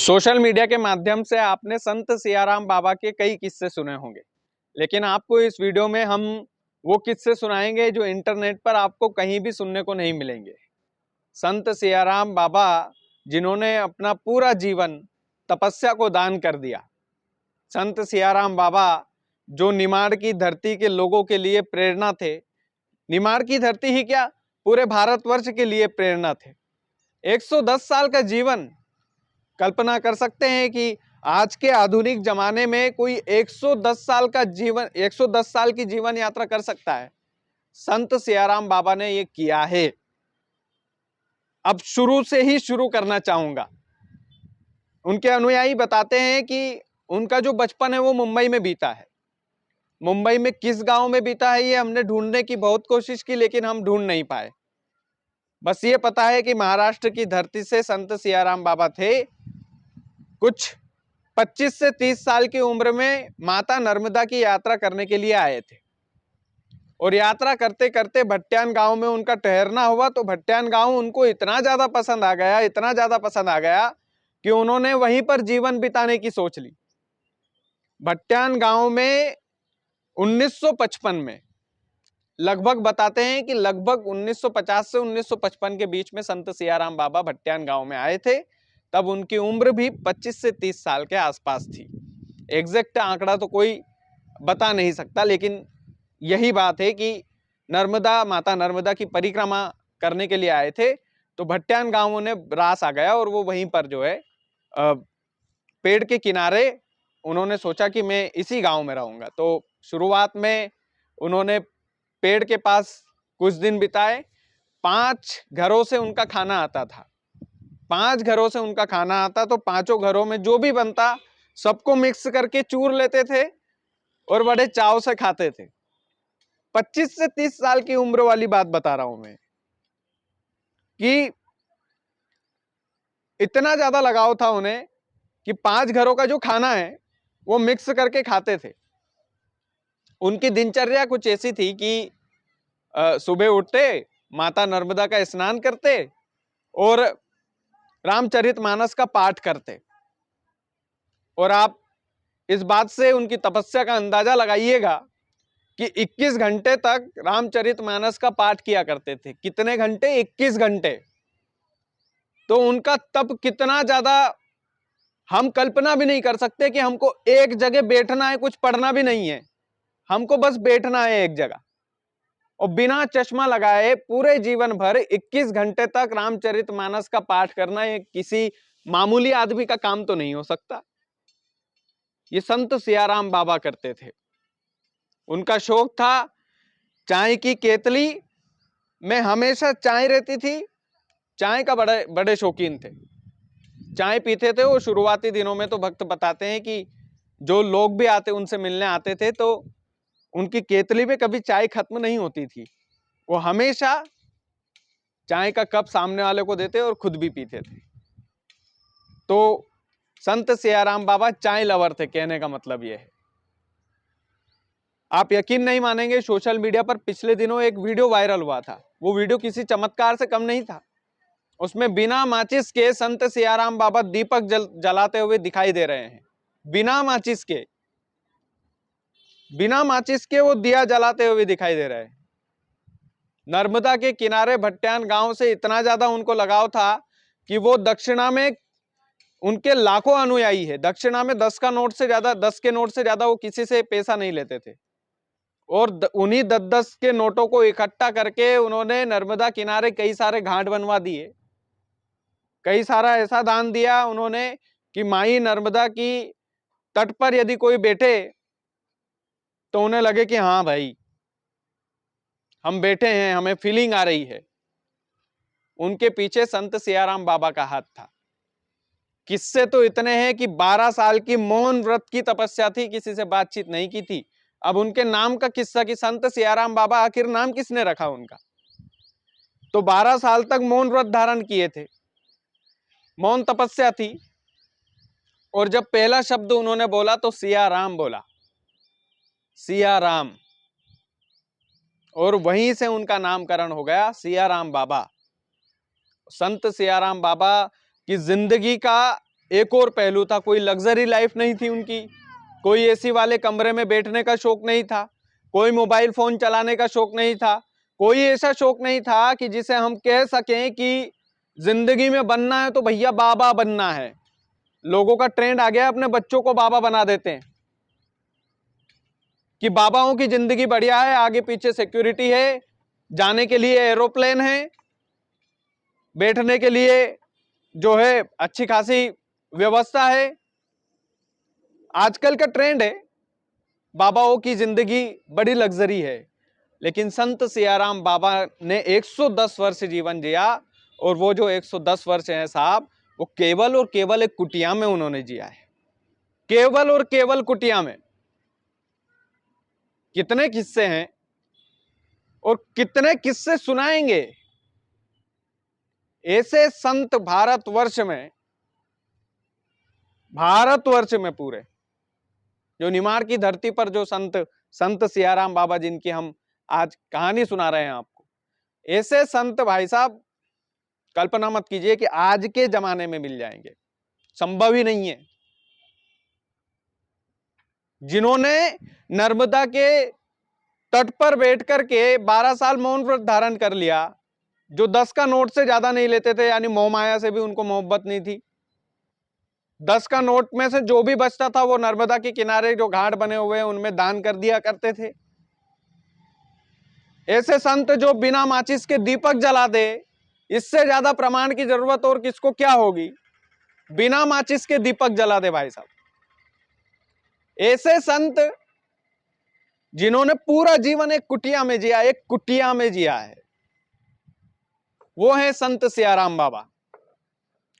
Social media के माध्यम से आपने संत सियाराम बाबा के कई किस्से सुने होंगे, लेकिन आपको इस वीडियो में हम वो किस्से सुनाएंगे जो इंटरनेट पर आपको कहीं भी सुनने को नहीं मिलेंगे। संत सियाराम बाबा जिन्होंने अपना पूरा जीवन तपस्या को दान कर दिया। संत सियाराम बाबा जो निमाड़ की धरती के लोगों के लिए प्रेरणा थे। निमाड़ की धरती ही क्या, पूरे भारतवर्ष के लिए प्रेरणा थे। 110 साल का जीवन, कल्पना कर सकते हैं कि आज के आधुनिक जमाने में कोई 110 साल का जीवन 110 साल की जीवन यात्रा कर सकता है? संत सियाराम बाबा ने ये किया है। अब शुरू से ही शुरू करना चाहूंगा। उनके अनुयायी बताते हैं कि उनका जो बचपन है वो मुंबई में बीता है। मुंबई में किस गांव में बीता है ये हमने ढूंढने की बहुत कोशिश की, लेकिन हम ढूंढ नहीं पाए। बस ये पता है कि महाराष्ट्र की धरती से संत सियाराम बाबा थे। कुछ 25 से 30 साल की उम्र में माता नर्मदा की यात्रा करने के लिए आए थे, और यात्रा करते करते भट्ट्यान गांव में उनका ठहरना हुआ। तो भट्ट्यान गांव उनको इतना ज्यादा पसंद आ गया, इतना ज्यादा पसंद आ गया कि उन्होंने वहीं पर जीवन बिताने की सोच ली। भट्ट्यान गांव में 1955 में, लगभग बताते हैं कि लगभग 1950 से 1955 के बीच में संत सियाराम बाबा भट्ट्यान गांव में आए थे। तब उनकी उम्र भी 25 से 30 साल के आसपास थी। एग्जैक्ट आंकड़ा तो कोई बता नहीं सकता, लेकिन यही बात है कि माता नर्मदा की परिक्रमा करने के लिए आए थे। तो भट्ट्यान गांव में रास आ गया और वो वहीं पर जो है पेड़ के किनारे उन्होंने सोचा कि मैं इसी गांव में रहूंगा। तो शुरुआत में उन्होंने पेड़ के पास कुछ दिन बिताए। 5 घरों से उनका खाना आता था। 5 घरों से उनका खाना आता, तो पांचों घरों में जो भी बनता सबको मिक्स करके चूर लेते थे और बड़े चाव से खाते थे। 25 से 30 साल की उम्र वाली बात बता रहा हूं मैं, कि इतना ज्यादा लगाव था उन्हें कि 5 घरों का जो खाना है वो मिक्स करके खाते थे। उनकी दिनचर्या कुछ ऐसी थी कि सुबह उठते, माता नर्मदा का स्नान करते और रामचरितमानस का पाठ करते। और आप इस बात से उनकी तपस्या का अंदाजा लगाइएगा कि 21 घंटे तक रामचरितमानस का पाठ किया करते थे। कितने घंटे? 21 घंटे। तो उनका तप कितना ज्यादा हम कल्पना भी नहीं कर सकते कि हमको एक जगह बैठना है, कुछ पढ़ना भी नहीं है, हमको बस बैठना है एक जगह, और बिना चश्मा लगाए पूरे जीवन भर 21 घंटे तक रामचरितमानस का पाठ करना, ये किसी मामूली आदमी का काम तो नहीं हो सकता। ये संत सियाराम बाबा करते थे। उनका शौक था चाय की केतली में हमेशा चाय रहती थी। चाय का बड़े बड़े शौकीन थे, चाय पीते थे। वो शुरुआती दिनों में तो भक्त बताते हैं कि जो लोग भी आते, उनसे मिलने आते थे, तो उनकी केतली में कभी चाय खत्म नहीं होती थी। वो हमेशा चाय का कप सामने वाले को देते और खुद भी पीते थे। तो संत सियाराम बाबा चाय लवर थे, कहने का मतलब यह है। आप यकीन नहीं मानेंगे, सोशल मीडिया पर पिछले दिनों एक वीडियो वायरल हुआ था। वो वीडियो किसी चमत्कार से कम नहीं था। उसमें बिना माचिस के संत सियाराम बाबा दीपक जलाते हुए दिखाई दे रहे हैं। बिना माचिस के, बिना माचिस के वो दिया जलाते हुए दिखाई दे रहे हैं। नर्मदा के किनारे भट्ट्यान गांव से इतना ज्यादा उनको लगाव था कि वो दक्षिणा में, उनके लाखों अनुयायी है, दक्षिणा में 10 के नोट से ज्यादा वो किसी से पैसा नहीं लेते थे। और उन्हीं 10-10 के नोटों को इकट्ठा करके उन्होंने नर्मदा किनारे कई सारे घाट बनवा दिए। कई सारा ऐसा दान दिया उन्होंने कि माई नर्मदा की तट पर यदि कोई बैठे तो उन्हें लगे कि हाँ भाई, हम बैठे हैं, हमें फीलिंग आ रही है। उनके पीछे संत सियाराम बाबा का हाथ था। किस्से तो इतने हैं कि 12 साल की मौन व्रत की तपस्या थी, किसी से बातचीत नहीं की थी। अब उनके नाम का किस्सा कि संत सियाराम बाबा, आखिर नाम किसने रखा उनका? तो 12 साल तक मौन व्रत धारण किए थे, मौन तपस्या थी। और जब पहला शब्द उन्होंने बोला तो सियाराम बोला, सियाराम। और वहीं से उनका नामकरण हो गया सियाराम बाबा। संत सियाराम बाबा की जिंदगी का एक और पहलू था, कोई लग्जरी लाइफ नहीं थी उनकी, कोई एसी वाले कमरे में बैठने का शौक नहीं था, कोई मोबाइल फोन चलाने का शौक नहीं था, कोई ऐसा शौक नहीं था कि जिसे हम कह सकें कि जिंदगी में बनना है तो भैया बाबा बनना है। लोगों का ट्रेंड आ गया, अपने बच्चों को बाबा बना देते हैं कि बाबाओं की जिंदगी बढ़िया है, आगे पीछे सिक्योरिटी है, जाने के लिए एरोप्लेन है, बैठने के लिए जो है अच्छी खासी व्यवस्था है। आजकल का ट्रेंड है, बाबाओं की जिंदगी बड़ी लग्जरी है। लेकिन संत सियाराम बाबा ने 110 वर्ष जीवन जिया, और वो जो 110 वर्ष है साहब, वो केवल और केवल एक कुटिया में उन्होंने जिया है, केवल और केवल कुटिया में। कितने किस्से हैं और कितने किस्से सुनाएंगे। ऐसे संत भारतवर्ष में पूरे जो निमाड़ की धरती पर जो संत सियाराम बाबा जिनकी हम आज कहानी सुना रहे हैं आपको, ऐसे संत भाई साहब कल्पना मत कीजिए कि आज के जमाने में मिल जाएंगे, संभव ही नहीं है। जिन्होंने नर्मदा के तट पर बैठ करके 12 साल मौन व्रत धारण कर लिया, जो 10 का नोट से ज्यादा नहीं लेते थे, यानी मोह माया से भी उनको मोहब्बत नहीं थी। 10 का नोट में से जो भी बचता था वो नर्मदा के किनारे जो घाट बने हुए हैं उनमें दान कर दिया करते थे। ऐसे संत जो बिना माचिस के दीपक जला दे, इससे ज्यादा प्रमाण की जरूरत और किसको क्या होगी। बिना माचिस के दीपक जला दे भाई साहब। ऐसे संत जिन्होंने पूरा जीवन एक कुटिया में जिया, एक कुटिया में जिया है, वो है संत सियाराम बाबा।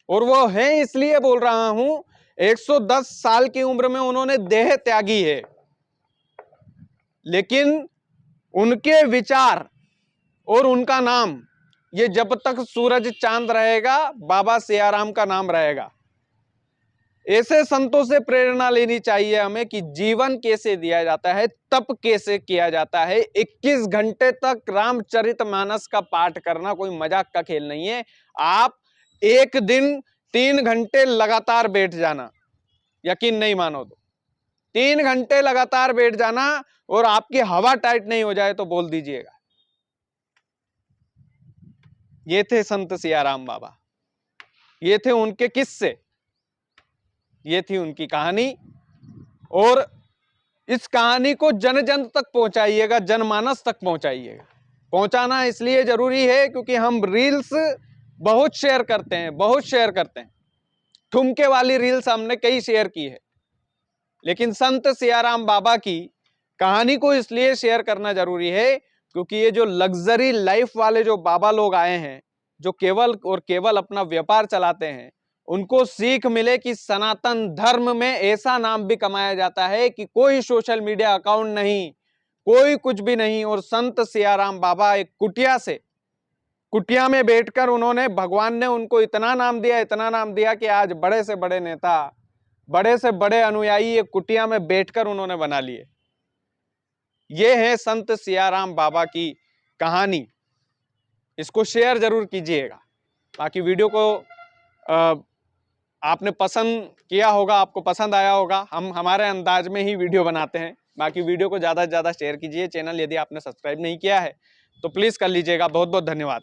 और वो है इसलिए बोल रहा हूं, 110 साल की उम्र में उन्होंने देह त्यागी है, लेकिन उनके विचार और उनका नाम, ये जब तक सूरज चांद रहेगा बाबा सियाराम का नाम रहेगा। ऐसे संतों से प्रेरणा लेनी चाहिए हमें कि जीवन कैसे दिया जाता है, तप कैसे किया जाता है। 21 घंटे तक रामचरितमानस का पाठ करना कोई मजाक का खेल नहीं है। आप एक दिन 3 घंटे लगातार बैठ जाना, यकीन नहीं मानो तो 3 घंटे लगातार बैठ जाना, और आपकी हवा टाइट नहीं हो जाए तो बोल दीजिएगा। ये थे संत सियाराम बाबा, ये थे उनके किस्से, ये थी उनकी कहानी। और इस कहानी को जन जन तक पहुंचाइएगा, जनमानस तक पहुंचाइएगा। पहुंचाना इसलिए जरूरी है क्योंकि हम रील्स बहुत शेयर करते हैं, बहुत शेयर करते हैं। ठुमके वाली रील्स हमने कई शेयर की है, लेकिन संत सियाराम बाबा की कहानी को इसलिए शेयर करना जरूरी है क्योंकि ये जो लग्जरी लाइफ वाले जो बाबा लोग आए हैं, जो केवल और केवल अपना व्यापार चलाते हैं, उनको सीख मिले कि सनातन धर्म में ऐसा नाम भी कमाया जाता है कि कोई सोशल मीडिया अकाउंट नहीं, कोई कुछ भी नहीं। और संत सियाराम बाबा एक कुटिया में बैठकर उन्होंने, भगवान ने उनको इतना नाम दिया, इतना नाम दिया कि आज बड़े से बड़े नेता, बड़े से बड़े अनुयायी एक कुटिया में बैठकर उन्होंने बना लिए। ये है संत सियाराम बाबा की कहानी। इसको शेयर जरूर कीजिएगा। बाकी वीडियो को आपने पसंद किया होगा, आपको पसंद आया होगा। हम हमारे अंदाज में ही वीडियो बनाते हैं। बाकी वीडियो को ज़्यादा से ज़्यादा शेयर कीजिए। चैनल यदि आपने सब्सक्राइब नहीं किया है तो प्लीज़ कर लीजिएगा। बहुत बहुत धन्यवाद।